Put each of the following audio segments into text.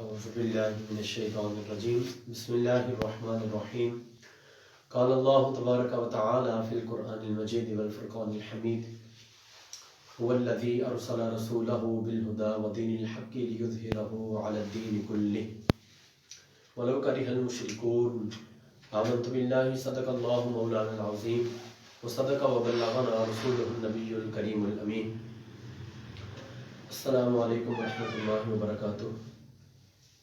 أعوذ بالله من الشيطان الرجيم بسم الله الرحمن الرحيم قال الله تبارك وتعالى في القرآن المجيد والفرقان الحميد هو الذي أرسل رسوله بالهدى ودين الحق ليظهره على الدين كله ولو كره المشركون آمنت بالله صدق الله مولانا العظيم وصدق وبلغنا رسوله النبي الكريم الأمين السلام علیکم ورحمۃ اللہ وبرکاتہ۔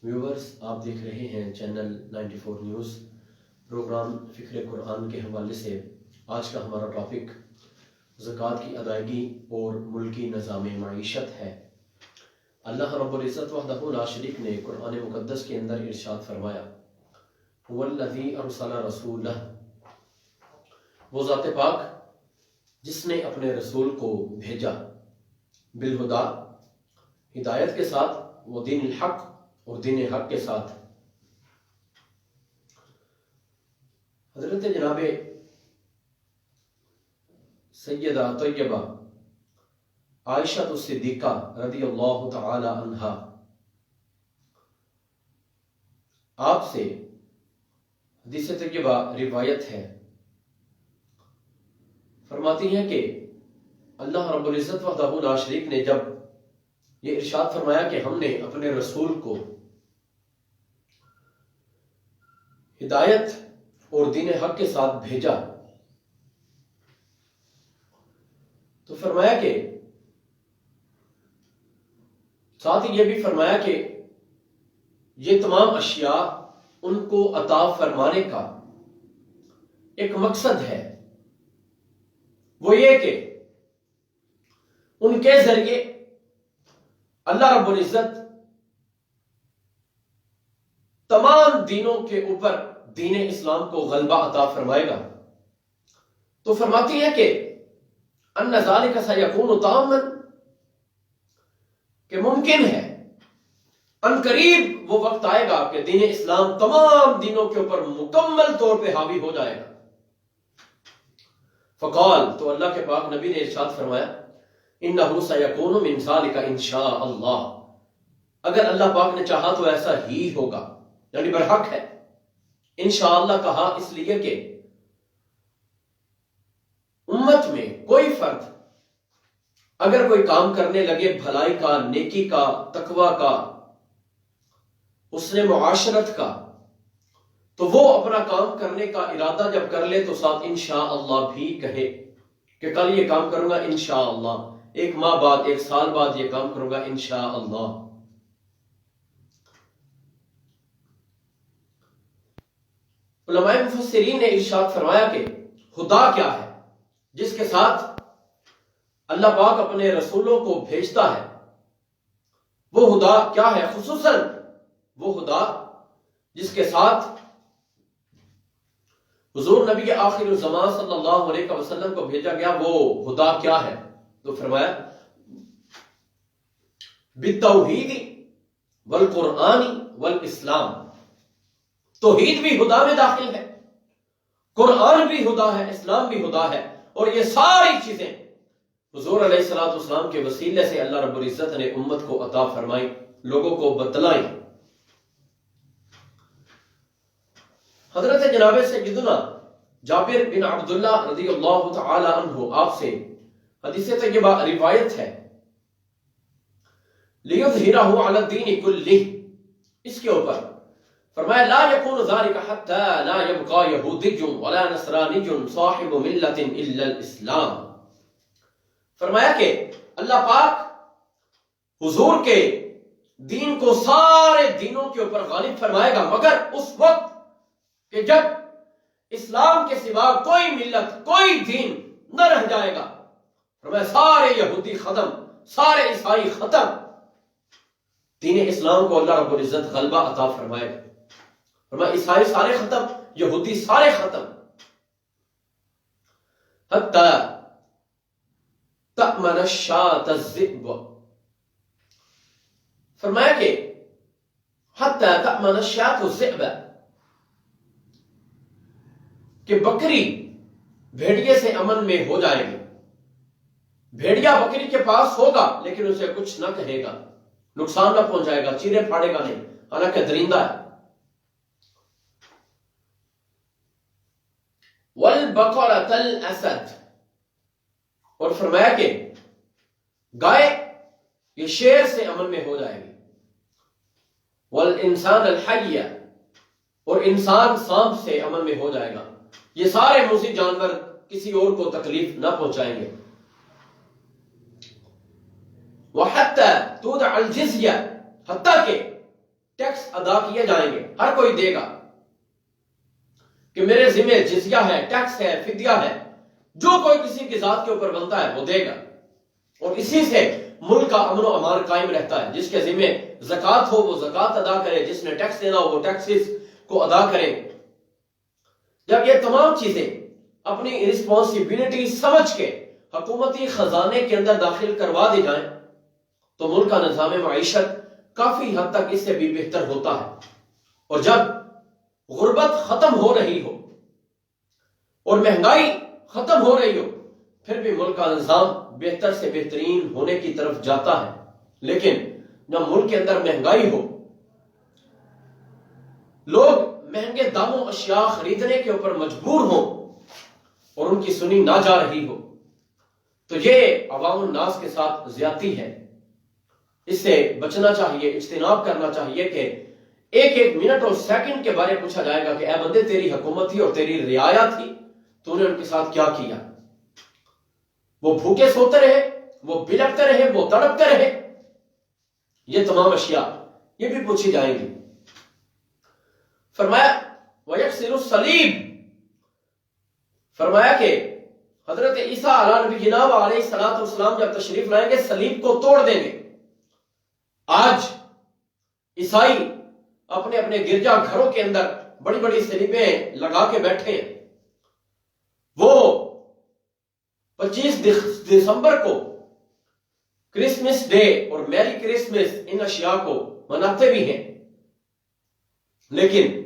ویورز، آپ دیکھ رہے ہیں چینل 94 نیوز پروگرام فکر قرآن کے حوالے سے آج کا ہمارا ٹاپک زکوٰۃ کی ادائیگی اور ملکی نظام معیشت ہے۔ اللہ رب العزت وحدہ لا شریک نے قرآن مقدس کے اندر ارشاد فرمایا، هو الذی ارسل رسولہ، وہ ذات پاک جس نے اپنے رسول کو بھیجا، بالہدا، ہدایت کے ساتھ، وہ دین الحق، اور دین حق کے ساتھ۔ حضرت جناب سیدہ طیبہ عائشہ الصدیقہ رضی اللہ تعالی عنہا آپ سے حدیث طیبہ روایت ہے، فرماتی ہیں کہ اللہ رب العزت وحدہ لا شریک نے جب یہ ارشاد فرمایا کہ ہم نے اپنے رسول کو ہدایت اور دین حق کے ساتھ بھیجا، تو فرمایا کہ ساتھ ہی یہ بھی فرمایا کہ یہ تمام اشیاء ان کو عطا فرمانے کا ایک مقصد ہے، وہ یہ کہ ان کے ذریعے اللہ رب العزت تمام دینوں کے اوپر دین اسلام کو غلبہ عطا فرمائے گا۔ تو فرماتی ہے کہ ان ذالک سیکون تاما، کہ ممکن ہے ان قریب وہ وقت آئے گا کہ دین اسلام تمام دینوں کے اوپر مکمل طور پہ حاوی ہو جائے گا۔ فقال، تو اللہ کے پاک نبی نے ارشاد فرمایا، انہ سیکون من ذالک انشاء اللہ، اگر اللہ پاک نے چاہا تو ایسا ہی ہوگا، یعنی برحق ہے۔ انشاءاللہ کہا اس لیے کہ امت میں کوئی فرد اگر کوئی کام کرنے لگے بھلائی کا، نیکی کا، تقوی کا، حسن معاشرت کا، تو وہ اپنا کام کرنے کا ارادہ جب کر لے تو ساتھ انشاءاللہ بھی کہے کہ کل یہ کام کروں گا انشاءاللہ، ایک ماہ بعد، ایک سال بعد یہ کام کروں گا انشاءاللہ۔ علماء مفسرین نے ارشاد فرمایا کہ خدا کیا ہے جس کے ساتھ اللہ پاک اپنے رسولوں کو بھیجتا ہے، وہ خدا کیا ہے؟ خصوصاً وہ خدا جس کے ساتھ حضور نبی آخر الزمان صلی اللہ علیہ وسلم کو بھیجا گیا، وہ خدا کیا ہے؟ تو فرمایا بالتوحید والقرآن والاسلام، توحید بھی خدا میں داخل ہے، قرآن بھی خدا ہے، اسلام بھی خدا ہے، اور یہ ساری چیزیں حضور علیہ السلام کے وسیلے سے اللہ رب العزت نے امت کو عطا فرمائی، لوگوں کو بتلائی۔ حضرت جناب سیدنا جابر بن عبداللہ رضی اللہ تعالی عنہ آپ سے حدیث طیبہ روایت ہے، لِيُظْهِرَهُ عَلَى الدِّينِ كُلِّهِ، اس کے اوپر فرمایا لا يكون ذلك حتى لا يبقى يهودي ولا نصراني صاحب ملة الا الاسلام، فرمایا کہ اللہ پاک حضور کے دین کو سارے دینوں کے اوپر غالب فرمائے گا، مگر اس وقت کہ جب اسلام کے سوا کوئی ملت، کوئی دین نہ رہ جائے گا۔ فرمایا سارے یہودی ختم، سارے عیسائی ختم، دین اسلام کو اللہ رب العزت غلبہ عطا فرمائے گا۔ فرمایا عیسائی سارے ختم، یہودی سارے ختم، حتی تأمن الشاة الذئب، فرمایا کہ حتی تأمن الشاة الذئب، کہ بکری بھیڑیے سے امن میں ہو جائے گی، بھیڑیا بکری کے پاس ہوگا لیکن اسے کچھ نہ کہے گا، نقصان نہ پہنچائے گا، چیرے پھاڑے گا نہیں، حالانکہ درندہ ہے. وَالْبَقَرَةَ الْأَسَدَ، اور فرمایا کہ گائے یہ شیر سے امن میں ہو جائے گی. وَالْإِنسَانَ الْحَيَّ، اور انسان سانپ سے امن میں ہو جائے گا. یہ سارے موذی جانور کسی اور کو تکلیف نہ پہنچائیں گے. وَحَتَّى تُودَعَ الْجِزْيَةَ، حتیٰ کہ ٹیکس ادا کیے جائیں گے. ہر کوئی دے گا کہ میرے ذمہ جزیہ ہے، ٹیکس ہے، فدیہ ہے. جو کوئی کسی کی ذات کے اوپر بنتا ہے وہ دے گا، اور اسی سے ملک کا امن و امان قائم رہتا ہے. جس کے ذمہ زکوٰۃ ہو وہ زکوٰۃ ادا کرے، جس نے ٹیکس دینا ہو وہ ٹیکسز کو ادا کرے. جب یہ تمام چیزیں اپنی رسپانسبلٹی سمجھ کے حکومتی خزانے کے اندر داخل کروا دی جائیں تو ملک کا نظام معیشت کافی حد تک اس سے بھی بہتر ہوتا ہے. اور جب غربت ختم ہو رہی ہو اور مہنگائی ختم ہو رہی ہو پھر بھی ملک کا نظام بہتر سے بہترین ہونے کی طرف جاتا ہے. لیکن جب ملک کے اندر مہنگائی ہو، لوگ مہنگے داموں اشیاء خریدنے کے اوپر مجبور ہوں اور ان کی سنی نہ جا رہی ہو، تو یہ عوام الناس کے ساتھ زیادتی ہے. اس سے بچنا چاہیے، اجتناب کرنا چاہیے کہ ایک ایک منٹ اور سیکنڈ کے بارے پوچھا جائے گا کہ اے بندے تیری حکومت تھی اور تیری رعایا تھی، تو نے ان کے ساتھ کیا کیا؟ وہ بھوکے سوتے رہے، وہ بلکتے رہے، وہ تڑپتے رہے. یہ تمام اشیاء یہ بھی پوچھی جائیں گی. فرمایا وَيَكْسِرُ الصَّلِيبَ، فرمایا کہ حضرت عیسیٰ علیہ نبی جناب علیہ السلام جب تشریف لائیں گے صلیب کو توڑ دیں گے. آج عیسائی اپنے اپنے گرجا گھروں کے اندر بڑی بڑی صلیبیں لگا کے بیٹھے ہیں. وہ 25 دسمبر کو کرسمس ڈے اور میری کرسمس ان اشیاء کو مناتے بھی ہیں، لیکن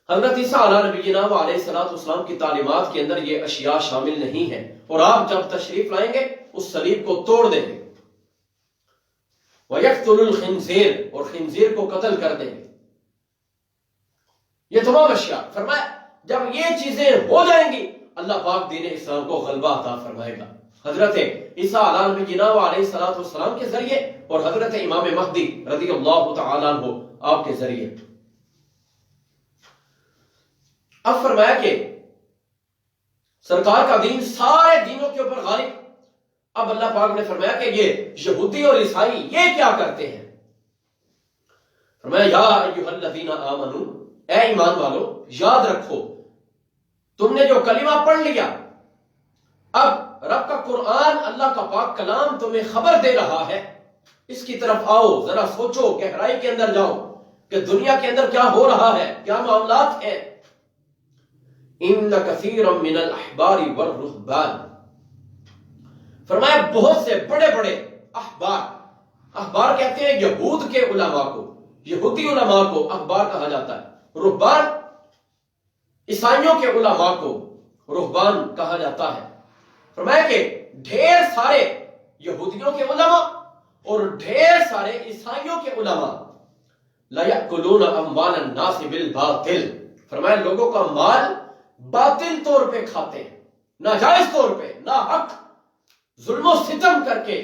حضرت عیسیٰ علیہ نبی جناب علیہ السلام کی تعلیمات کے اندر یہ اشیاء شامل نہیں ہیں. اور آپ جب تشریف لائیں گے اس صلیب کو توڑ دیں گے. وَيَقْتُلُ الْخِنْزِيرَ، اور خنزیر کو قتل کر دیں گے. یہ تمام اشیاء فرمایا جب یہ چیزیں ہو جائیں گی اللہ پاک دین اسلام کو غلبہ عطا فرمائے گا. حضرت عیسیٰ علیہ نبی جناب علیہ السلام کے ذریعے اور حضرت امام مہدی رضی اللہ تعالیٰ عنہ آپ کے ذریعے. اب فرمایا کہ سرکار کا دین سارے دینوں کے اوپر غالب. اب اللہ پاک نے فرمایا کہ یہ یہودی اور عیسائی یہ کیا کرتے ہیں؟ فرمایا یا ایھا الذین آمنو، اے ایمان والو یاد رکھو تم نے جو کلمہ پڑھ لیا، اب رب کا قرآن اللہ کا پاک کلام تمہیں خبر دے رہا ہے. اس کی طرف آؤ، ذرا سوچو، گہرائی کے اندر جاؤ کہ دنیا کے اندر کیا ہو رہا ہے، کیا معاملات ہیں. ان کثیرا من الاحبار والرہبان، فرمایا بہت سے بڑے بڑے احبار کہتے ہیں یہود کے علماء کو، یہودی علماء کو احبار کہا جاتا ہے. رہبان عیسائیوں کے علماء کو رہبان کہا جاتا ہے. فرمایا کہ ڈھیر سارے یہودیوں کے علماء اور ڈھیر سارے عیسائیوں کے علماء لا یأکلون اموال الناس بالباطل، فرمایا لوگوں کا مال باطل طور پہ کھاتے ہیں، ناجائز طور پہ، ناحق ظلم و ستم کر کے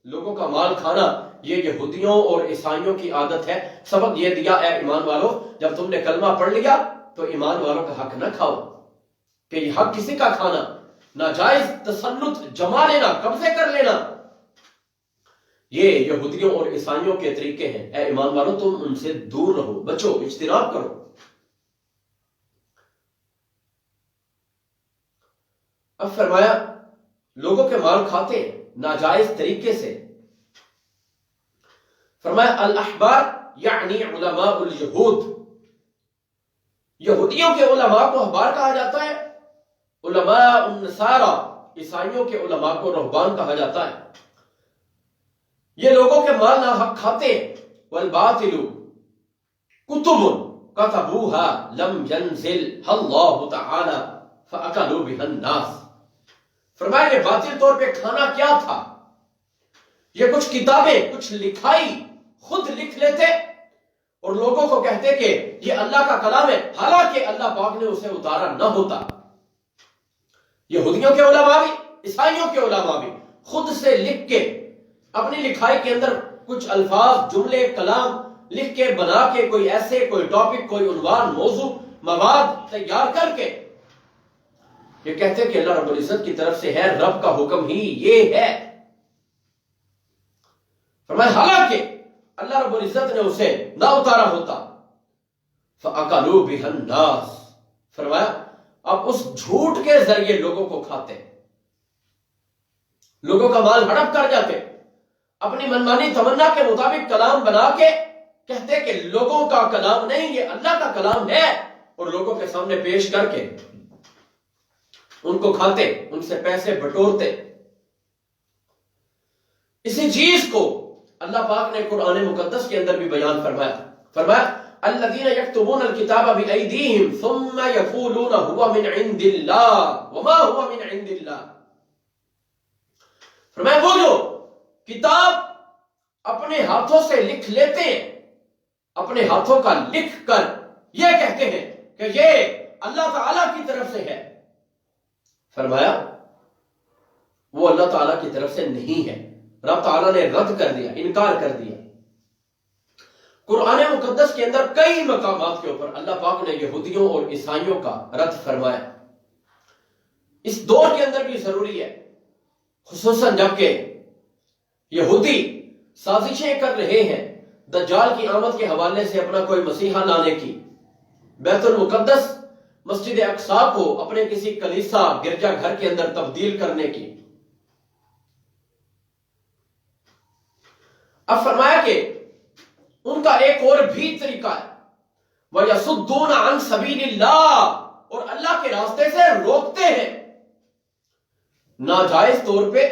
لوگوں کا مال کھانا یہ یہودیوں اور عیسائیوں کی عادت ہے. سبق یہ دیا اے ایمان والو جب تم نے کلمہ پڑھ لیا تو ایمان والوں کا حق نہ کھاؤ، کہ یہ حق کسی کا کھانا، ناجائز تسلط جما لینا، قبضے کر لینا، یہ یہودیوں اور عیسائیوں کے طریقے ہیں. اے ایمان والو تم ان سے دور رہو، بچو، اجتناب کرو. اب فرمایا لوگوں کے مال کھاتے ہیں ناجائز طریقے سے. فرمایا الاحبار یعنی علماء الیہود، یہودیوں کے علماء کو احبار کہا جاتا ہے، علماء النصارى عیسائیوں کے علماء کو رہبان کہا جاتا ہے. یہ لوگوں کے مال ناحق کھاتے ہیں. والباطل کتب کتبوها لم ينزلها اللہ تعالی فاکلوا بها الناس. فرمایا یہ باطل طور پہ کھانا کیا تھا؟ یہ کچھ کتابیں، کچھ لکھائی خود لکھ لیتے لوگوں کو کہتے کہ یہ اللہ کا کلام ہے، حالانکہ اللہ پاک نے اسے اتارا نہ ہوتا۔ یہودیوں کے علماء بھی، عیسائیوں کے علماء بھی خود سے لکھ کے اپنی لکھائی کے اندر کچھ الفاظ، جملے، کلام لکھ کے بنا کے کوئی ایسے کوئی ٹاپک، کوئی عنوان، موضوع، مواد تیار کر کے یہ کہتے کہ اللہ رب العزت کی طرف سے ہے، رب کا حکم ہی یہ ہے۔ فرمایا حالانکہ اللہ رب العزت نے اسے نہ اتارا ہوتا، فَأَكَلُوا بِهَا النَّاسِ، فرمایا اب اس جھوٹ کے ذریعے لوگوں کو کھاتے، لوگوں کا مال ہڑپ کر جاتے، اپنی منمانی تمنا کے مطابق کلام بنا کے کہتے کہ لوگوں کا کلام نہیں، یہ اللہ کا کلام ہے، اور لوگوں کے سامنے پیش کر کے ان کو کھاتے، ان سے پیسے بٹورتے۔ اسی چیز کو اللہ پاک نے قرآن مقدس کے اندر بھی بیان فرمایا الذین یکتبون الکتاب بأیدیہم ثم یقولون هو من عند اللہ وما هو من عند اللہ، فرمایا وہ جو کتاب اپنے ہاتھوں سے لکھ لیتے ہیں، اپنے ہاتھوں کا لکھ کر یہ کہتے ہیں کہ یہ اللہ تعالی کی طرف سے ہے، فرمایا وہ اللہ تعالیٰ کی طرف سے نہیں ہے، رب تعالیٰ نے رد کر دیا، انکار کر دیا۔ قرآن مقدس کے اندر کئی مقامات کے اوپر اللہ پاک نے یہودیوں اور عیسائیوں کا رد فرمایا۔ اس دور کے اندر بھی ضروری ہے، خصوصاً جبکہ یہودی سازشیں کر رہے ہیں دجال کی آمد کے حوالے سے اپنا کوئی مسیحا لانے کی، بیت المقدس مسجد اقصی کو اپنے کسی کلیسا گرجا گھر کے اندر تبدیل کرنے کی۔ اب فرمایا کہ ان کا ایک اور بھی طریقہ ہے، وَيَصُدُّونَ عَن سَبِيلِ اللَّهِ، اور اللہ کے راستے سے روکتے ہیں، ناجائز طور پہ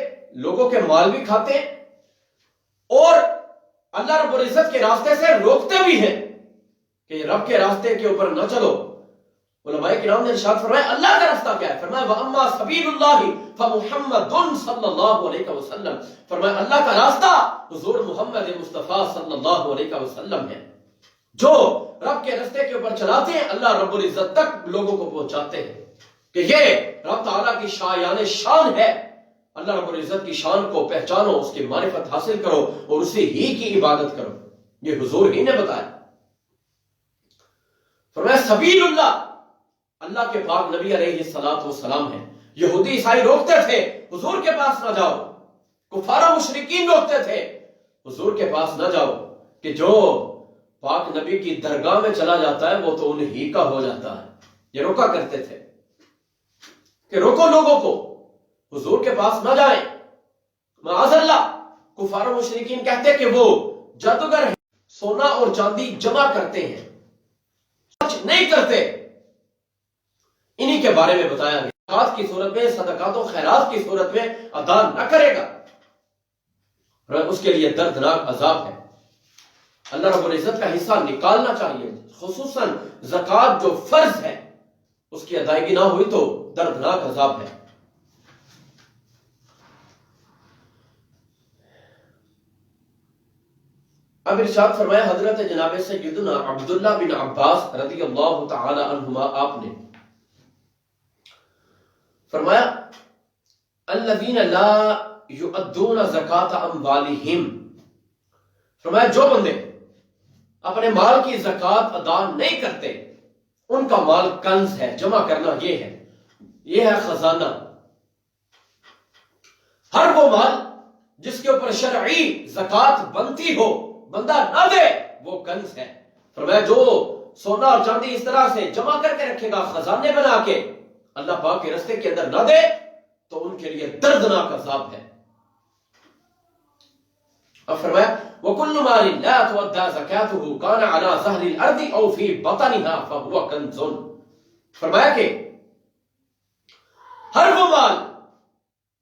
لوگوں کے مال بھی کھاتے ہیں اور اللہ رب العزت کے راستے سے روکتے بھی ہیں کہ رب کے راستے کے اوپر نہ چلو۔ علماء کرام نے ارشاد فرمایا اللہ کا راستہ کیا ہے؟ فرمایا وَأَمَّا سَبِيلُ اللَّهِ فَمُحَمَّدٌ صلی اللہ علیہ وسلم، فرمایا اللہ کا راستہ حضور محمد مصطفیٰ صلی اللہ علیہ وسلم ہے، جو رب کے راستے کے اوپر چلاتے ہیں، اللہ رب العزت تک لوگوں کو پہنچاتے ہیں کہ یہ رب تعالیٰ کی شان ہے۔ اللہ رب العزت کی شان کو پہچانو، اس کی معرفت حاصل کرو اور اسی ہی کی عبادت کرو، یہ حضور ہی نے بتایا۔ فرمایا سبیل اللہ، اللہ کے پاک نبی علیہ السلام ہے۔ یہودی عیسائی روکتے تھے حضور کے پاس نہ جاؤ، کفار و مشرکین روکتے تھے حضور کے پاس نہ جاؤ، کہ جو پاک نبی کی درگاہ میں چلا جاتا ہے وہ تو انہی کا ہو جاتا ہے۔ یہ روکا کرتے تھے کہ روکو لوگوں کو حضور کے پاس نہ جائیں۔ معاذ اللہ، کفار و مشرکین کہتے کہ وہ جادوگر ہیں، سونا اور چاندی جمع کرتے ہیں، سچ نہیں کرتے۔ انہی کے بارے میں بتایا گیا صدقات کی صورت میں، صدقات و خیرات کی صورت میں ادا نہ کرے گا، اس کے لیے دردناک عذاب ہے۔ اللہ رب العزت کا حصہ نکالنا چاہیے، خصوصاً زکوٰۃ جو فرض ہے اس کی ادائیگی نہ ہوئی تو دردناک عذاب ہے۔ اب ارشاد فرمایا حضرت جناب سیدنا عبداللہ بن عباس رضی اللہ تعالی عنہما، آپ نے فرمایا الذین لا یؤدون زکاة اموالہم، فرمایا جو بندے اپنے مال کی زکوٰۃ ادا نہیں کرتے ان کا مال کنز ہے، جمع کرنا یہ ہے خزانہ۔ ہر وہ مال جس کے اوپر شرعی زکوٰۃ بنتی ہو بندہ نہ دے وہ کنز ہے۔ فرمایا جو سونا اور چاندی اس طرح سے جمع کر کے رکھے گا، خزانے بنا کے، اللہ پاک کے راستے کے اندر نہ دے تو ان کے لیے دردناک عذاب ہے۔ اب فرمایا وَكُلُّ مَالٍ لَا تُؤَدَّى زَكَاتُهُ كَانَ عَلَى ظَهْرِ الْأَرْضِ أَوْ فِي بَطَنِهَا فَهُوَ كَنْزٌ، فرمایا کہ ہر وہ مال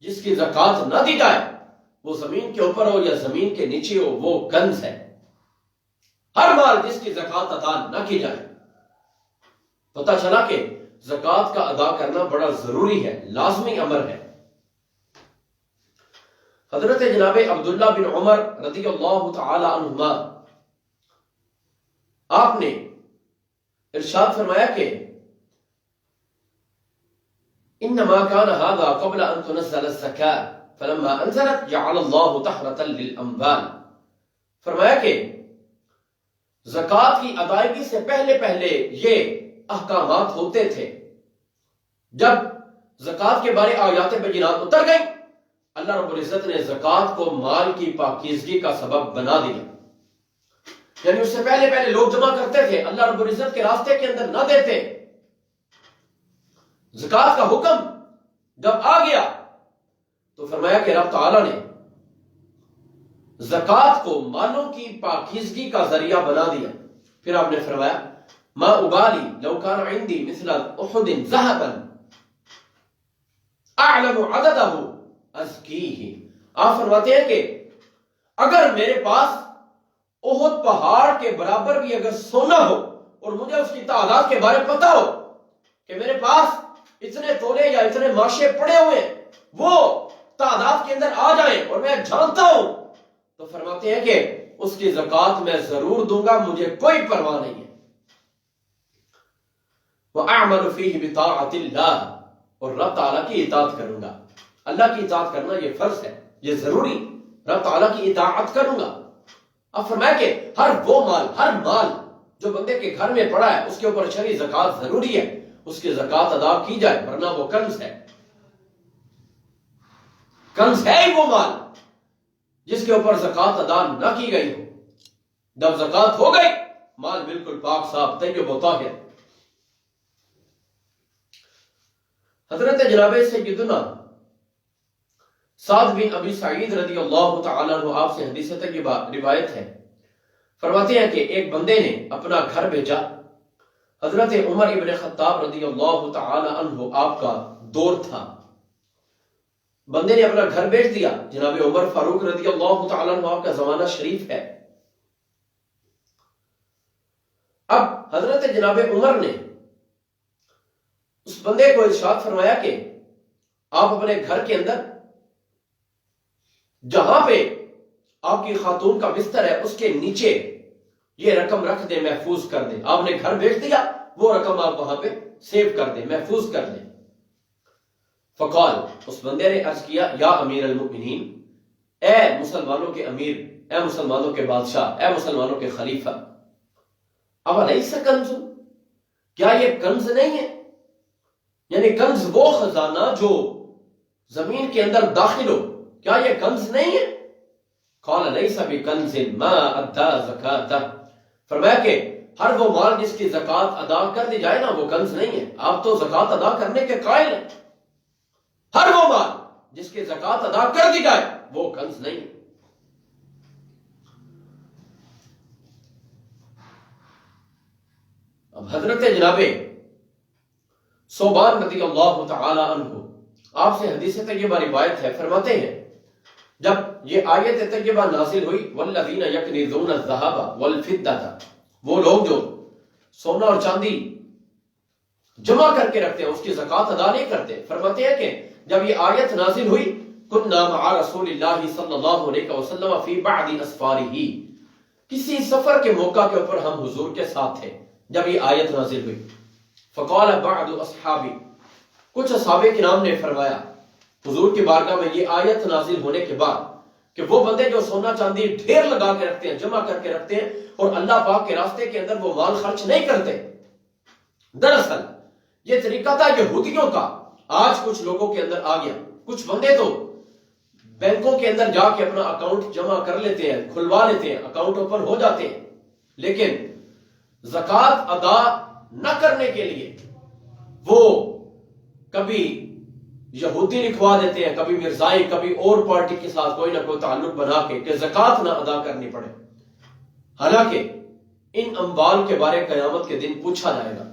جس کی زکوٰۃ نہ دی جائے، وہ زمین کے اوپر ہو یا زمین کے نیچے ہو، وہ کنز ہے۔ ہر مال جس کی زکوٰۃ ادا نہ کی جائے، پتہ چلا کہ زکوٰۃ کا ادا کرنا بڑا ضروری ہے، لازمی امر ہے۔ حضرت جناب عبداللہ بن عمر رضی اللہ تعالی عنہما، آپ نے ارشاد فرمایا کہ انما كان هذا قبل ان تنزل الزكاة فلما انزلت جعل الله طهرة للاموال. فرمایا کہ زکوٰۃ کی ادائیگی سے پہلے پہلے یہ احکامات ہوتے تھے. جب زکوٰۃ کے بارے آیات بینات اتر گئی، اللہ رب العزت نے زکوٰۃ کو مال کی پاکیزگی کا سبب بنا دیا. یعنی اس سے پہلے پہلے لوگ جمع کرتے تھے، اللہ رب العزت کے راستے کے اندر نہ دیتے. زکوٰۃ کا حکم جب آ گیا تو فرمایا کہ رب تعالی نے زکوٰۃ کو مالوں کی پاکیزگی کا ذریعہ بنا دیا. پھر آپ نے فرمایا ما ابالی لو کان عندي مثل احد ذهبا اعلم عدده ازکیہ. آپ فرماتے ہیں کہ اگر میرے پاس احد پہاڑ کے برابر بھی اگر سونا ہو اور مجھے اس کی تعداد کے بارے پتا ہو کہ میرے پاس اتنے تولے یا اتنے ماشے پڑے ہوئے ہیں، وہ تعداد کے اندر آ جائیں اور میں جانتا ہوں، تو فرماتے ہیں کہ اس کی زکوٰۃ میں ضرور دوں گا، مجھے کوئی پرواہ نہیں ہے. وَأَعْمَلُ فِيهِ بِطَاعَةِ اللَّهِ، اور رب تعالیٰ کی اطاعت کروں گا. اللہ کی اطاعت کرنا یہ فرض ہے، یہ ضروری. رب تعالیٰ کی اطاعت کروں گا. اب فرمایا کہ ہر مال جو بندے کے گھر میں پڑا ہے اس کے اوپر شرعی زکوٰۃ ضروری ہے، اس کی زکوٰۃ ادا کی جائے، ورنہ وہ کنز ہے. کنز ہے ہی وہ مال جس کے اوپر زکوٰۃ ادا نہ کی گئی ہو. جب زکوٰۃ ہو گئی، مال بالکل پاک صاف طیب و طاہر. حضرت جناب سیدنا سعد بن ابی سعید رضی اللہ تعالیٰ عنہ آپ سے حدیث طیبہ روایت ہے، فرماتے ہیں کہ ایک بندے نے اپنا گھر بیچا. حضرت عمر ابن خطاب رضی اللہ تعالیٰ عنہ آپ کا دور تھا. بندے نے اپنا گھر بیچ دیا. جناب عمر فاروق رضی اللہ تعالیٰ عنہ آپ کا زمانہ شریف ہے. اب حضرت جناب عمر نے اس بندے کو ارشاد فرمایا کہ آپ اپنے گھر کے اندر جہاں پہ آپ کی خاتون کا بستر ہے اس کے نیچے یہ رقم رکھ دیں، محفوظ کر دیں. آپ نے گھر بیچ دیا، وہ رقم آپ وہاں پہ سیو کر دیں، محفوظ کر دیں. فقال، اس بندے نے عرض کیا یا امیر المؤمنین، اے مسلمانوں کے امیر، اے مسلمانوں کے بادشاہ، اے مسلمانوں کے خلیفہ، اولیس کنز، کیا یہ کنز نہیں ہے؟ یعنی کنز وہ خزانہ جو زمین کے اندر داخل ہو، کیا یہ کنز نہیں ہے؟ قال لیس بکنز ما ادى زکاتہ، فرمایا کہ ہر وہ مال جس کی زکوٰۃ ادا کر دی جائے نا وہ کنز نہیں ہے. آپ تو زکوٰۃ ادا کرنے کے قائل ہیں. ہر وہ مال جس کی زکوٰۃ ادا کر دی جائے وہ کنز نہیں ہے. اب حضرت جناب صوبان رضی اللہ تعالی عنہ آپ سے حدیث طیبہ روایت ہے، فرماتے ہیں جب یہ آیت طیبہ نازل ہوئی والذین یکنزون الذهب والفضة، وہ لوگ جو سونا اور چاندی جمع کر کے رکھتے ہیں اس کی زکوٰۃ ادا نہیں کرتے، فرماتے ہیں کہ جب یہ آیت نازل ہوئی کنا مع رسول اللہ صلی اللہ علیہ وسلم فی بعض اسفارہ، کسی سفر کے موقع کے اوپر ہم حضور کے ساتھ تھے جب یہ آیت نازل ہوئی. فقال بعض اصحابی، کچھ اصحاب کرام نے فرمایا حضور کی بارگاہ میں یہ آیت نازل ہونے کے بعد کہ وہ بندے جو سونا چاندی ڈھیر لگا کے رکھتے ہیں، جمع کر کے رکھتے ہیں اور اللہ پاک کے راستے کے اندر وہ مال خرچ نہیں کرتے. دراصل یہ طریقہ تھا یہودیوں کا، آج کچھ لوگوں کے اندر آ گیا. کچھ بندے تو بینکوں کے اندر جا کے اپنا اکاؤنٹ جمع کر لیتے ہیں، کھلوا لیتے ہیں، اکاؤنٹ اوپن ہو جاتے ہیں، لیکن زکوٰۃ ادا نہ کرنے کے لیے وہ کبھی یہودی لکھوا دیتے ہیں، کبھی مرزائی، کبھی اور پارٹی کے ساتھ کوئی نہ کوئی تعلق بنا کے کہ زکوٰۃ نہ ادا کرنی پڑے. حالانکہ ان اموال کے بارے قیامت کے دن پوچھا جائے گا.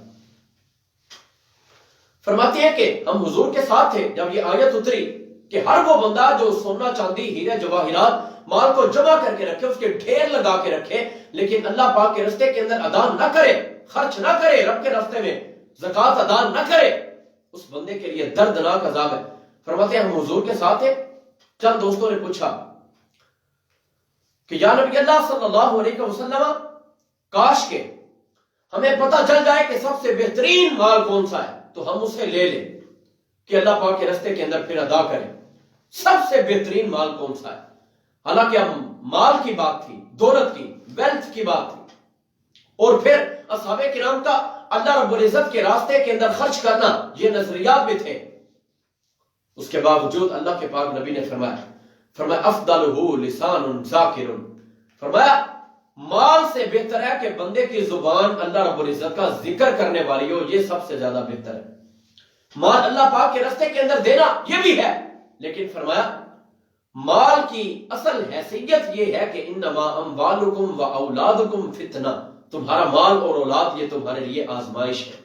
فرماتے ہیں کہ ہم حضور کے ساتھ تھے جب یہ آیت اتری کہ ہر وہ بندہ جو سونا چاندی ہیرے جواہرات مال کو جمع کر کے رکھے، اس کے ڈھیر لگا کے رکھے، لیکن اللہ پاک کے راستے کے اندر ادا نہ کرے، خرچ نہ کرے، رب کے راستے میں زکوٰۃ ادا نہ کرے، اس بندے کے لیے دردناک عذاب ہے. فرماتے ہیں ہم حضور کے ساتھ تھے. چند دوستوں نے پوچھا کہ یا نبی اللہ صلی اللہ علیہ وسلم، کاش کے ہمیں پتہ چل جائے کہ سب سے بہترین مال کون سا ہے تو ہم اسے لے لیں کہ اللہ پاک کے راستے کے اندر پھر ادا کریں. سب سے بہترین مال کون سا ہے؟ حالانکہ ہم مال کی بات تھی، دولت کی، ویلتھ کی بات تھی، اور پھر اصحاب کرام کا اللہ رب العزت کے راستے کے اندر خرچ کرنا یہ نظریات بھی تھے. اس کے باوجود اللہ کے پاک نبی نے فرمایا افضلہ لسان ذاکر، فرمایا مال سے بہتر ہے کہ بندے کی زبان اللہ رب العزت کا ذکر کرنے والی ہو، یہ سب سے زیادہ بہتر ہے. مال اللہ پاک کے راستے کے اندر دینا یہ بھی ہے، لیکن فرمایا مال کی اصل حیثیت یہ ہے کہ انما اموالکم و اولادکم فتنہ، تمہارا مال اور اولاد یہ تمہارے لیے آزمائش ہے.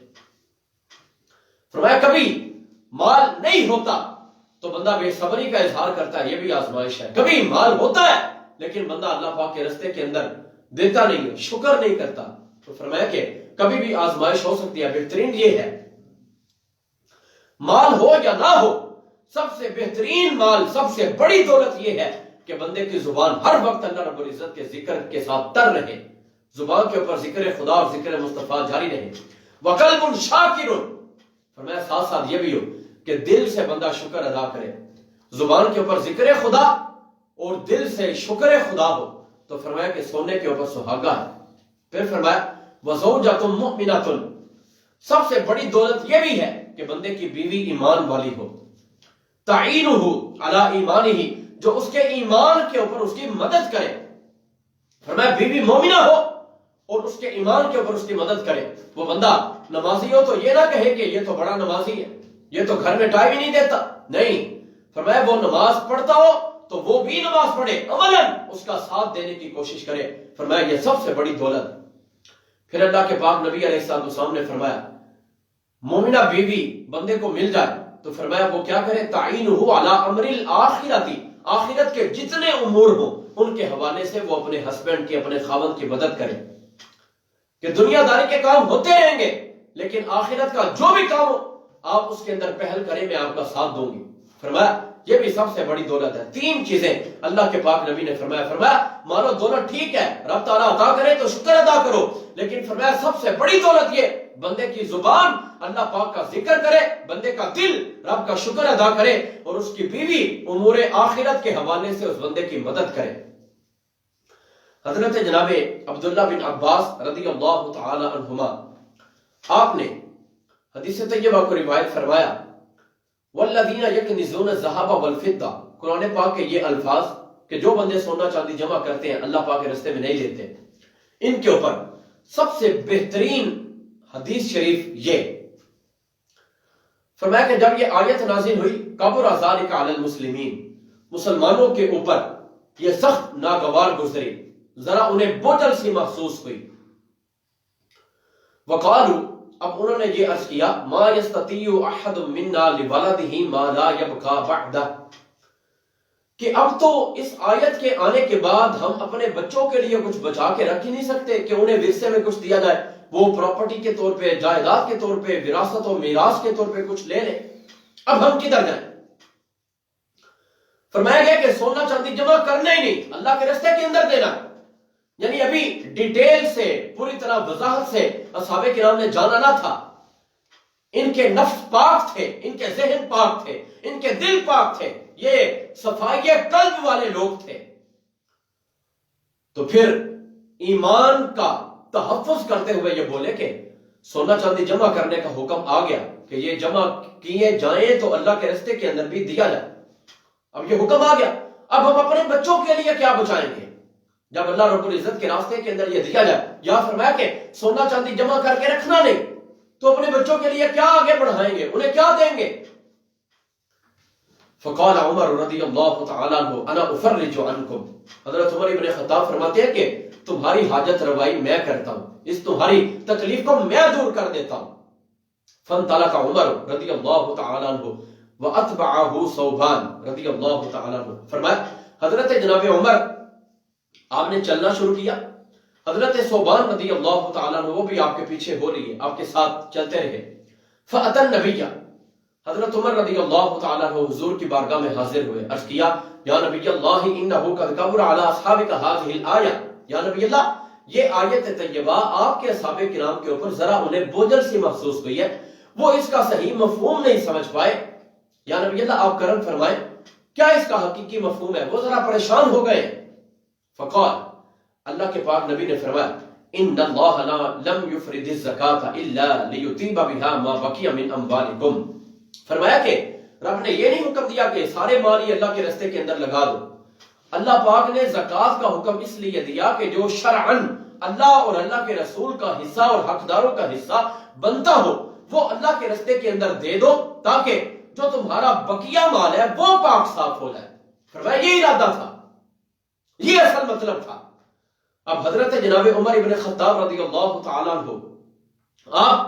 فرمایا کبھی مال نہیں ہوتا تو بندہ بے صبری کا اظہار کرتا ہے، یہ بھی آزمائش ہے. کبھی مال ہوتا ہے لیکن بندہ اللہ پاک کے راستے کے اندر دیتا نہیں ہے، شکر نہیں کرتا. تو فرمایا کہ کبھی بھی آزمائش ہو سکتی ہے. بہترین یہ ہے مال ہو یا نہ ہو، سب سے بہترین مال، سب سے بڑی دولت یہ ہے کہ بندے کی زبان ہر وقت اللہ رب العزت کے ذکر کے ساتھ تر رہے، زبان کے اوپر ذکر خدا اور ذکر مصطفیٰ جاری رہے. وَقَلْبٌ شَاكِرٌ، فرمایا ساتھ ساتھ یہ بھی ہو کہ دل سے بندہ شکر ادا کرے. زبان کے اوپر ذکر خدا اور دل سے شکر خدا ہو تو فرمایا کہ سونے کے اوپر سہاگا ہے. پھر فرمایا وَزَوْجَةٌ مُؤْمِنَةٌ، سب سے بڑی دولت یہ بھی ہے کہ بندے کی بیوی ایمان والی ہو. تَعِينُهُ عَلَىٰ إِيمَانِهِ، جو اس کے ایمان کے اوپر اس کی مدد کرے. فرمایا بیوی مومنہ ہو اور اس کے ایمان کے اوپر اس کی مدد کرے. وہ بندہ نمازی ہو تو یہ نہ کہے کہ یہ تو بڑا نمازی ہے، یہ تو گھر میں ٹائم ہی نہیں دیتا. نہیں، فرمایا وہ نماز پڑھتا ہو تو وہ بھی نماز پڑھے، عملاً اس کا ساتھ دینے کی کوشش کرے. فرمایا یہ سب سے بڑی دولت. پھر اللہ کے پاک نبی علیہ السلام نے فرمایا مومنہ بیوی بندے کو مل جائے تو فرمایا وہ کیا کرے، تعینہ علی امر الاخرۃ، آخرت کے جتنے امور ہوں ان کے حوالے سے وہ اپنے ہسبینڈ کی، اپنے خاوند کی مدد کرے. کہ دنیا داری کے کام ہوتے رہیں گے لیکن آخرت کا جو بھی کام ہو آپ اس کے اندر پہل کریں، میں آپ کا ساتھ دوں گی. فرمایا یہ بھی سب سے بڑی دولت ہے. تین چیزیں اللہ کے پاک نبی نے فرمایا مانو دولت ٹھیک ہے، رب تعالیٰ عطا کرے تو شکر ادا کرو، لیکن فرمایا سب سے بڑی دولت یہ بندے کی زبان اللہ پاک کا ذکر کرے، بندے کا دل رب کا شکر ادا کرے، اور اس کی بیوی امور آخرت کے حوالے سے اس بندے کی مدد کرے. حضرت جناب عبداللہ بن عباس رضی اللہ تعالی عنہما آپ نے حدیث طیبہ کو روایت فرمایا والذین یکنزون الذھب والفضہ، قرآن پاک کے یہ الفاظ کہ جو بندے سونا چاندی جمع کرتے ہیں اللہ پاک کے راستے میں نہیں دیتے، ان کے اوپر سب سے بہترین حدیث شریف یہ فرمایا کہ جب یہ آیت نازل ہوئی کبر ذلک علی المسلمین، مسلمانوں کے اوپر یہ سخت ناگوار گزری، ذرا انہیں بوجھل سی محسوس ہوئی. وقالوا، اب انہوں نے یہ عرض کیا ما یستطیع احد منا لولدہ ما لا یبقى بعدہ، کہ اب تو اس آیت کے آنے کے بعد ہم اپنے بچوں کے لیے کچھ بچا کے رکھ ہی نہیں سکتے کہ انہیں ورثے میں کچھ دیا جائے، وہ پراپرٹی کے طور پہ، جائیداد کے طور پہ، وراثت و میراث کے طور پہ کچھ لے لیں. اب ہم کدھر جائیں؟ فرمایا گیا کہ سونا چاندی جمع کرنا ہی نہیں، اللہ کے راستے کے اندر دینا. یعنی ابھی ڈیٹیل سے پوری طرح وضاحت سے اصحاب کرام نے جانا نہ تھا. ان کے نفس پاک تھے، ان کے ذہن پاک تھے، ان کے دل پاک تھے، یہ صفائی قلب والے لوگ تھے. تو پھر ایمان کا تحفظ کرتے ہوئے یہ بولے کہ سونا چاندی جمع کرنے کا حکم آ گیا کہ یہ جمع کیے جائیں تو اللہ کے راستے کے اندر بھی دیا جائے. اب یہ حکم آ گیا، اب ہم اپنے بچوں کے لیے کیا بچائیں گے جب اللہ رب العزت کے راستے کے اندر یہ دیا جائے؟ یا فرمایا کہ سونا چاندی جمع کر کے رکھنا نہیں تو اپنے بچوں کے لیے کیا آگے بڑھائیں گے، انہیں کیا دیں گے؟ فقال عمر رضی اللہ تعالی عنہ انا افرج عنکم، حضرت عمر ابن خطاب فرماتے ہیں کہ تمہاری حاجت روائی میں کرتا ہوں، اس تمہاری تکلیف کو میں دور کر دیتا ہوں. فانطلق عمر رضی اللہ تعالی عنہ واتبعه ثوبان رضی اللہ تعالی عنہ، فرمایا حضرت جناب عمر آپ نے چلنا شروع کیا، حضرت ثوبان رضی اللہ تعالیٰ عنہ وہ بھی آپ کے پیچھے ہو لیے، آپ کے ساتھ چلتے رہے. فأتى النبی، حضرت عمر رضی اللہ تعالیٰ عنہ حضور کی بارگاہ میں حاضر ہوئے، عرض کیا یا نبی اللہ انہ قد کبر علی اصحابک هذه الآیہ، یا نبی اللہ یہ آیت طیبہ آپ کے اصحاب کرام کے اوپر ذرا انہیں بوجھل سی محسوس ہوئی ہے، وہ اس کا صحیح مفہوم نہیں سمجھ پائے۔ یا نبی اللہ آپ کرم فرمائیں کیا اس کا حقیقی مفہوم ہے؟ وہ ذرا پریشان ہو گئے۔ فقال، اللہ کے پاک نبی نے فرمایا ان اللہ لم یفرض الزکاۃ الا لیتیب بها ما بقی من اموالکم، فرمایا کہ رب نے یہ نہیں حکم دیا کہ سارے مال ہی اللہ کے راستے کے اندر لگا دو۔ اللہ پاک نے زکوٰۃ کا حکم اس لیے دیا کہ جو شرعاً اللہ اور اللہ کے رسول کا حصہ اور حقداروں کا حصہ بنتا ہو وہ اللہ کے راستے کے اندر دے دو، تاکہ جو تمہارا بقیہ مال ہے وہ پاک صاف ہو جائے۔ فرمایا یہ ارادہ تھا، یہ اصل مطلب تھا۔ اب حضرت جناب عمر ابن خطاب رضی اللہ تعالیٰ عنہ آپ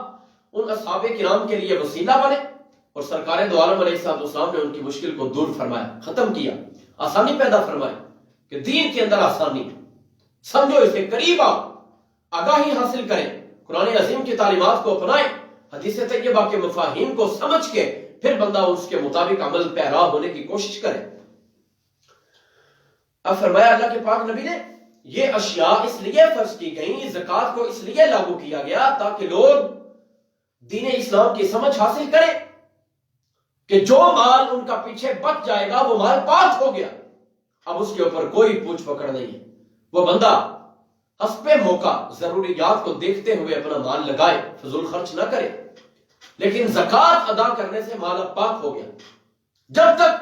ان اصحاب کرام کے لیے وسیلہ بنے اور سرکار دو عالم علیہ السلام نے ان کی مشکل کو دور فرمایا، ختم کیا، آسانی پیدا فرمائی کہ دین کے اندر آسانی سمجھو، اسے قریب آؤ، آگاہی حاصل کریں، قرآن عظیم کی تعلیمات کو اپنائیں، حدیث طیبہ کے مفاہیم کو سمجھ کے پھر بندہ اس کے مطابق عمل پیرا ہونے کی کوشش کرے۔ اب فرمایا اللہ کے پاک نبی نے یہ اشیاء اس لیے فرض کی گئیں، زکوٰۃ کو اس لیے لاگو کیا گیا تاکہ لوگ دین اسلام کی سمجھ حاصل کریں کہ جو مال ان کا پیچھے بچ جائے گا وہ مال پاک ہو گیا، اب اس کے اوپر کوئی پوچھ پکڑ نہیں ہے، وہ بندہ حسب موقع ضروریات کو دیکھتے ہوئے اپنا مال لگائے، فضول خرچ نہ کرے، لیکن زکوٰۃ ادا کرنے سے مال اب پاک ہو گیا۔ جب تک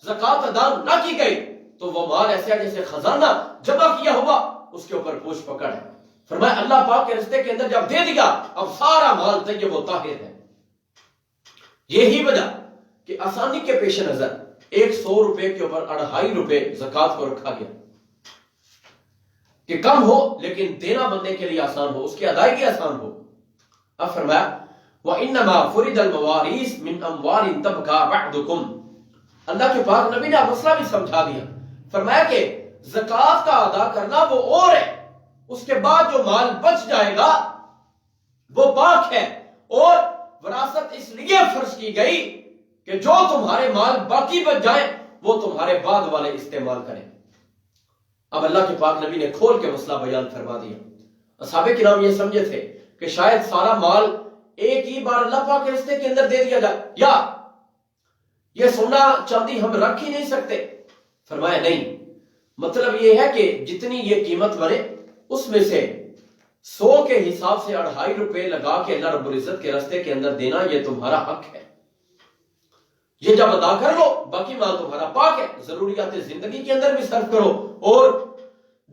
زکوٰۃ ادا نہ کی گئی تو وہ مال ایسے ہے جیسے خزانہ جمع کیا ہوا، اس کے اوپر پوچھ پکڑ ہے۔ فرمایا اللہ پاک کے راستے کے اندر جب دے دیا اب سارا مال طیب و طاہر ہے۔ یہی وجہ کہ آسانی کے پیش نظر 100 روپے کے اوپر 2.5 روپے زکوٰۃ کو رکھا گیا کہ کم ہو لیکن دینا بندے کے لیے آسان ہو، اس کی ادائیگی آسان ہو۔ اب فرمایا وَإِنَّمَا فُرِضَ الْمَوَارِيثُ مِنْ أَمْوَالٍ تَبْقَى بَعْدُكُمْ، اللہ کے پاک نبی نے مسئلہ بھی سمجھا دیا۔ فرمایا کہ زکوٰۃ کا ادا کرنا وہ اور ہے، اس کے بعد جو مال بچ جائے گا وہ پاک ہے، اور وراثت اس لیے فرض کی گئی کہ جو تمہارے مال باقی بچ جائیں وہ تمہارے بعد والے استعمال کریں۔ اب اللہ کے پاک نبی نے کھول کے مسئلہ بیان فرما دیا۔ اصحاب کرام یہ سمجھے تھے کہ شاید سارا مال ایک ہی بار اللہ پاک کے راستے کے اندر دے دیا جائے، یا یہ سونا چاندی ہم رکھ ہی نہیں سکتے۔ فرمایا نہیں، مطلب یہ ہے کہ جتنی یہ قیمت بنے اس میں سے 100 کے حساب سے 2.5 روپے لگا کے اللہ رب العزت کے راستے کے اندر دینا یہ تمہارا حق ہے، یہ جب ادا کر لو باقی مال تمہارا پاک ہے، ضروریات زندگی کے اندر بھی صرف کرو، اور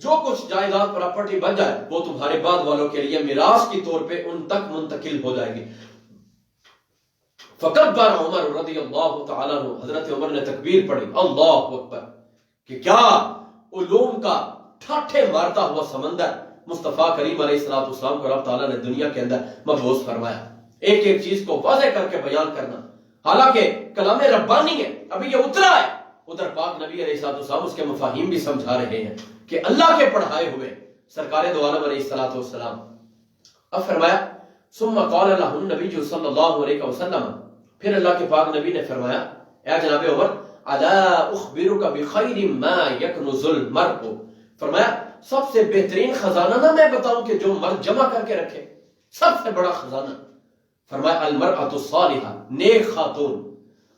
جو کچھ جائیداد پراپرٹی بن جائے وہ تمہارے بعد والوں کے لیے میراث کی طور پہ ان تک منتقل ہو جائے گی۔ فکبر عمر رضی اللہ تعالیٰ عنہ، حضرت عمر نے تکبیر پڑھی، اللہ اکبر، کہ کیا علوم کا ٹھاٹھے مارتا ہوا سمندر مصطفیٰ کریم علیہ السلام کو رب تعالیٰ نے دنیا کے اندر مبعوث فرمایا، ایک ایک چیز کو واضح کر کے بیان کرنا، حالانکہ کلام ربانی ہے، ابھی یہ اترا ہے، ادھر پاک نبی علیہ السلام اس کے مفاہیم بھی سمجھا رہے ہیں کہ اللہ کے پڑھائے ہوئے سرکار دو عالم علیہ السلام۔ اب فرمایا ثم قال له النبی صلی اللہ علیہ وسلم، پھر اللہ کے پاک نبی نے فرمایا اے جناب عمر الا اخبرک بخیر ما یکنز المرء، فرمایا سب سے بہترین خزانہ نہ میں بتاؤں کہ جو مرد جمع کر کے رکھے، سب سے بڑا خزانہ۔ فرمایا المرأة الصالحہ، نیک خاتون،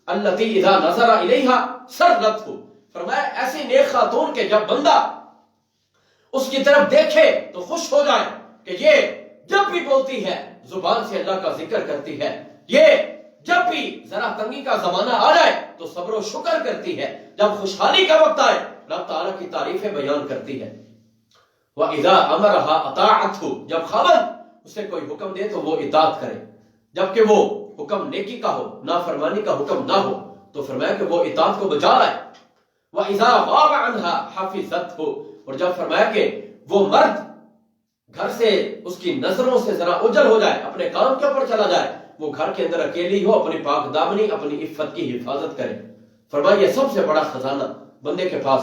التي اذا نظر الیہا سرته، فرمایا ایسی نیک خاتون کہ جب بندہ اس کی طرف دیکھے تو خوش ہو جائے کہ یہ جب بھی بولتی ہے زبان سے اللہ کا ذکر کرتی ہے، یہ جب بھی ذرا تنگی کا زمانہ آ جائے تو صبر و شکر کرتی ہے، جب خوشحالی کا وقت آئے رب تعالیٰ کی تعریفیں بیان کرتی ہے۔ وَإِذَا أَمَرَهَا أَطَاعَتْهُ، جب خاوند اسے کوئی حکم دے تو وہ اطاعت کرے، جبکہ وہ حکم نیکی کا ہو، نافرمانی کا حکم نہ ہو، تو فرمایا کہ وہ اطاعت کو بجا لائے۔ وَإِذَا غَابَ عَنْهَا حَفِظَتْهُ، اور جب فرمایا کہ وہ مرد گھر سے اس کی نظروں سے ذرا اجل ہو جائے، اپنے کام کے اوپر چلا جائے، وہ گھر کے اندر اکیلی ہو، اپنی پاک دامنی اپنی عفت کی حفاظت کرے۔ فرمایا یہ سب سے بڑا خزانہ بندے کے پاس،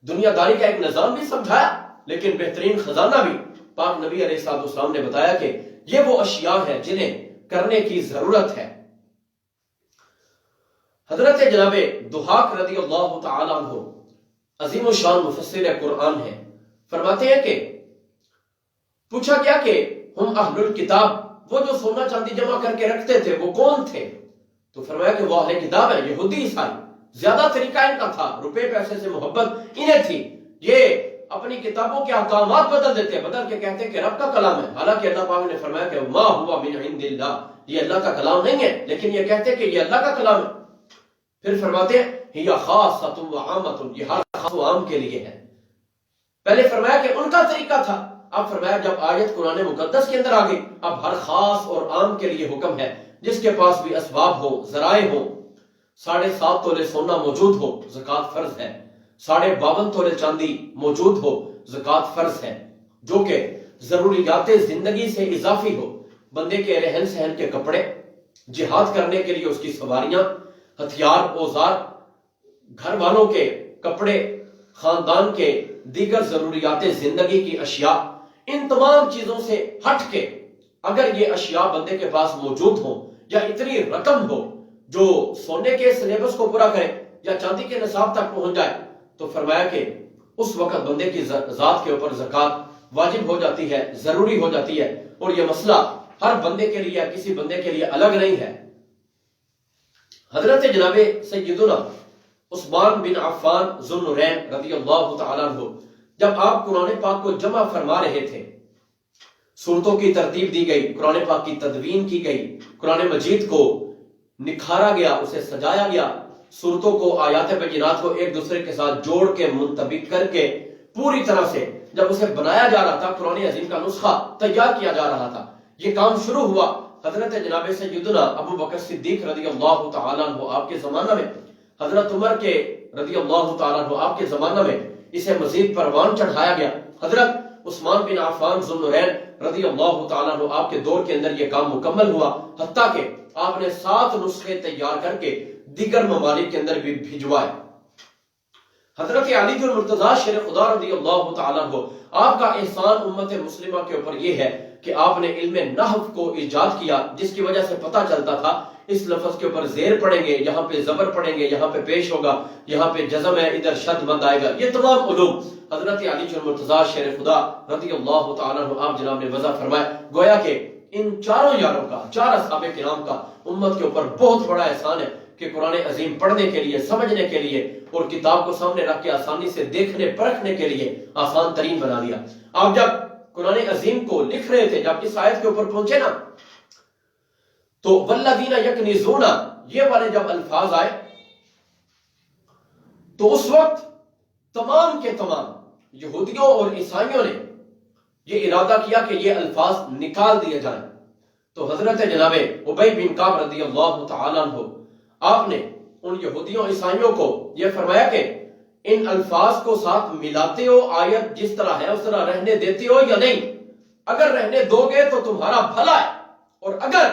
دنیا داری کا ایک نظام بھی سمجھایا لیکن بہترین خزانہ بھی پاک نبی علیہ السلام نے بتایا کہ یہ وہ اشیاء ہیں جنہیں کرنے کی ضرورت ہے۔ حضرت جناب ضحاک رضی اللہ تعالیٰ عنہ عظیم الشان مفسر قرآن ہے، فرماتے ہیں کہ پوچھا گیا کہ ہم اہل الکتاب، وہ جو سونا چاندی جمع کر کے رکھتے تھے وہ کون تھے؟ تو فرمایا کہ وہ اہل کتاب ہے، یہودی عیسائی۔ زیادہ طریقہ ان کا تھا، روپے پیسے سے محبت انہیں تھی، یہ اپنی کتابوں کے احکامات بدل دیتے ہیں، بدل کے کہتے ہیں کہ رب کا کلام ہے، حالانکہ اللہ پاک نے فرمایا کہ ما ہوا من عند اللہ، یہ اللہ کا کلام نہیں ہے، لیکن یہ کہتے ہیں کہ یہ اللہ کا کلام ہے۔ پھر فرماتے ہیں ہی خاصۃ و عامۃ، یہ ہر خاص و عام کے لیے ہے۔ پہلے فرمایا کہ ان کا طریقہ تھا، اب فرمایا جب آیت قرآن مقدس کے اندر آ گئی، اب ہر خاص اور عام کے لیے حکم ہے۔ جس کے پاس بھی اسباب ہو، ذرائع ہو، 7.5 تولے سونا موجود ہو، زکوٰۃ فرض ہے، 52 تولے چاندی موجود ہو، زکوٰۃ فرض ہے، جو کہ ضروریات زندگی سے اضافی ہو، بندے کے رہن سہن کے کپڑے، جہاد کرنے کے لیے اس کی سواریاں، ہتھیار، اوزار، گھر والوں کے کپڑے، خاندان کے دیگر ضروریات زندگی کی اشیاء، ان تمام چیزوں سے ہٹ کے اگر یہ اشیاء بندے کے پاس موجود ہوں یا اتنی رقم ہو جو سونے کے سلیبس کو پورا کرے یا چاندی کے نصاب تک پہنچ جائے، تو فرمایا کہ اس وقت بندے کی ذات کے اوپر زکوٰۃ واجب ہو جاتی ہے، ضروری ہو جاتی ہے، اور یہ مسئلہ ہر بندے کے لیے کسی بندے کے لیے الگ نہیں ہے۔ حضرت جناب سیدنا عثمان بن عفان ذو النورین رضی اللہ تعالیٰ عنہ جب آپ قرآن پاک کو جمع فرما رہے تھے، سورتوں کی ترتیب دی گئی، قرآن پاک کی تدوین کی گئی، قرآن مجید کو نکھارا گیا، اسے سجایا گیا، سورتوں کو، آیات بینات کو ایک دوسرے کے ساتھ جوڑ کے منطبق کر کے پوری طرح سے جب اسے بنایا جا رہا تھا، قرآن عظیم کا نسخہ تیار کیا جا رہا تھا، یہ کام شروع ہوا حضرت جناب سیدنا ابو بکر صدیق رضی اللہ تعالیٰ عنہ آپ کے زمانہ میں، حضرت عمر کے رضی اللہ تعالیٰ عنہ آپ کے زمانہ میں اسے مزید پروان چڑھایا گیا، حضرت عثمان بن عفان ذو النورین رضی اللہ تعالیٰ عنہ آپ کے دور کے اندر یہ کام مکمل ہوا، حتیٰ کہ آپ نے 7 نسخے تیار کر کے دیگر ممالک کے اندر بھی بھجوائے۔ حضرت علی بن مرتضیٰ شیر خدا رضی اللہ تعالیٰ عنہ آپ کا احسان امت مسلمہ کے اوپر یہ ہے کہ آپ نے علم نحو کو ایجاد کیا، جس کی وجہ سے پتہ چلتا تھا اس لفظ کے اوپر زیر پڑیں گے، یہاں پہ زبر پڑیں گے، یہاں پہ پیش ہوگا، یہاں پہ جزم ہے، ادھر شد مد آئے گا، یہ تمام علوم حضرت علی بن مرتضیٰ شیر خدا رضی اللہ تعالیٰ عنہ آپ جناب نے وضع فرمائے۔ گویا کہ ان چاروں یاروں کا، 4 اصحاب کرام کا امت کے اوپر بہت بڑا احسان ہے کہ قرآن عظیم پڑھنے کے لیے، سمجھنے کے لیے اور کتاب کو سامنے رکھ کے آسانی سے دیکھنے پرکھنے کے لیے آسان ترین بنا دیا۔ آپ جب قرآن عظیم کو لکھ رہے تھے، جب اس آیت کے اوپر پہنچے نا، تو والذین یکنزون یہ والے جب الفاظ آئے تو اس وقت تمام کے تمام یہودیوں اور عیسائیوں نے یہ ارادہ کیا کہ یہ الفاظ نکال دیے جائیں۔ تو حضرت جناب ابی بن کعب رضی اللہ تعالیٰ عنہ آپ نے ان یہودیوں عیسائیوں کو یہ فرمایا کہ ان الفاظ کو ساتھ ملاتے ہو، آیت جس طرح ہے اس طرح رہنے دیتے ہو یا نہیں؟ اگر رہنے دو گے تو تمہارا بھلا ہے، اور اگر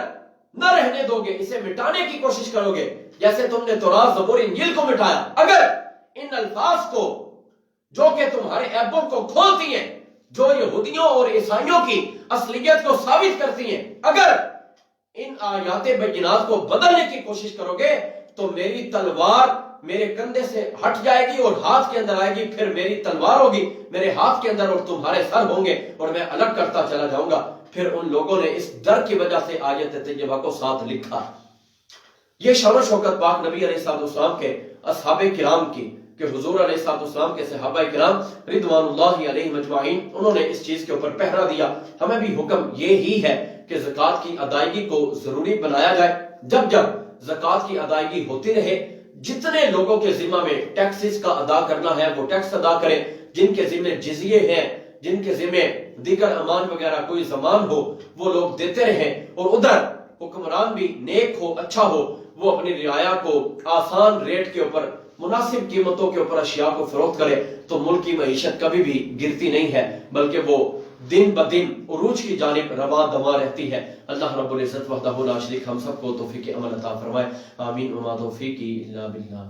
نہ رہنے دو گے، اسے مٹانے کی کوشش کرو گے جیسے تم نے تورات، زبور، انجیل کو مٹایا، اگر ان الفاظ کو جو کہ تمہارے عیبوں کو کھولتی ہیں، جو یہودیوں اور عیسائیوں کی اصلیت کو ثابت کرتی ہیں، اگر ان آیات بینات کو بدلنے کی کوشش کرو گے تو میری تلوار میرے کندھے سے ہٹ جائے گی اور ہاتھ کے اندر آئے گی، پھر میری تلوار ہوگی میرے ہاتھ کے اندر اور تمہارے سر ہوں گے اور میں الگ کرتا چلا جاؤں گا۔ پھر ان لوگوں نے اس ڈر کی وجہ سے آیت طیبہ کو ساتھ لکھا۔ یہ شان و شوکت پاک نبی علیہ السلام کے اصحاب کرام کی کہ حضور علیہ السلام کے صحابہ کرام رضوان اللہ علیہم اجمعین انہوں نے اس چیز کے اوپر پہرا دیا۔ ہمیں بھی حکم یہی ہے کہ زکوٰۃ کی ادائیگی کو ضروری بنایا جائے، جب جب زکوٰۃ کی ادائیگی ہوتی رہے، جتنے لوگوں کے ذمہ میں ٹیکسز کا ادا کرنا ہے وہ ٹیکس ادا کریں، جن کے ذمہ جزیے ہیں، جن کے ذمہ دیگر امان وغیرہ کوئی زمان ہو وہ لوگ دیتے رہیں، اور ادھر حکمران بھی نیک ہو، اچھا ہو، وہ اپنی رعایا کو آسان ریٹ کے اوپر، مناسب قیمتوں کے اوپر اشیاء کو فروخت کرے، تو ملک کی معیشت کبھی بھی گرتی نہیں ہے، بلکہ وہ دن بدن عروج کی جانب رواں دواں رہتی ہے۔ اللہ رب العزت وحدہ لا شریک ہم سب کو توفیق عمل عطا فرمائے، آمین وما توفیقی الا باللہ۔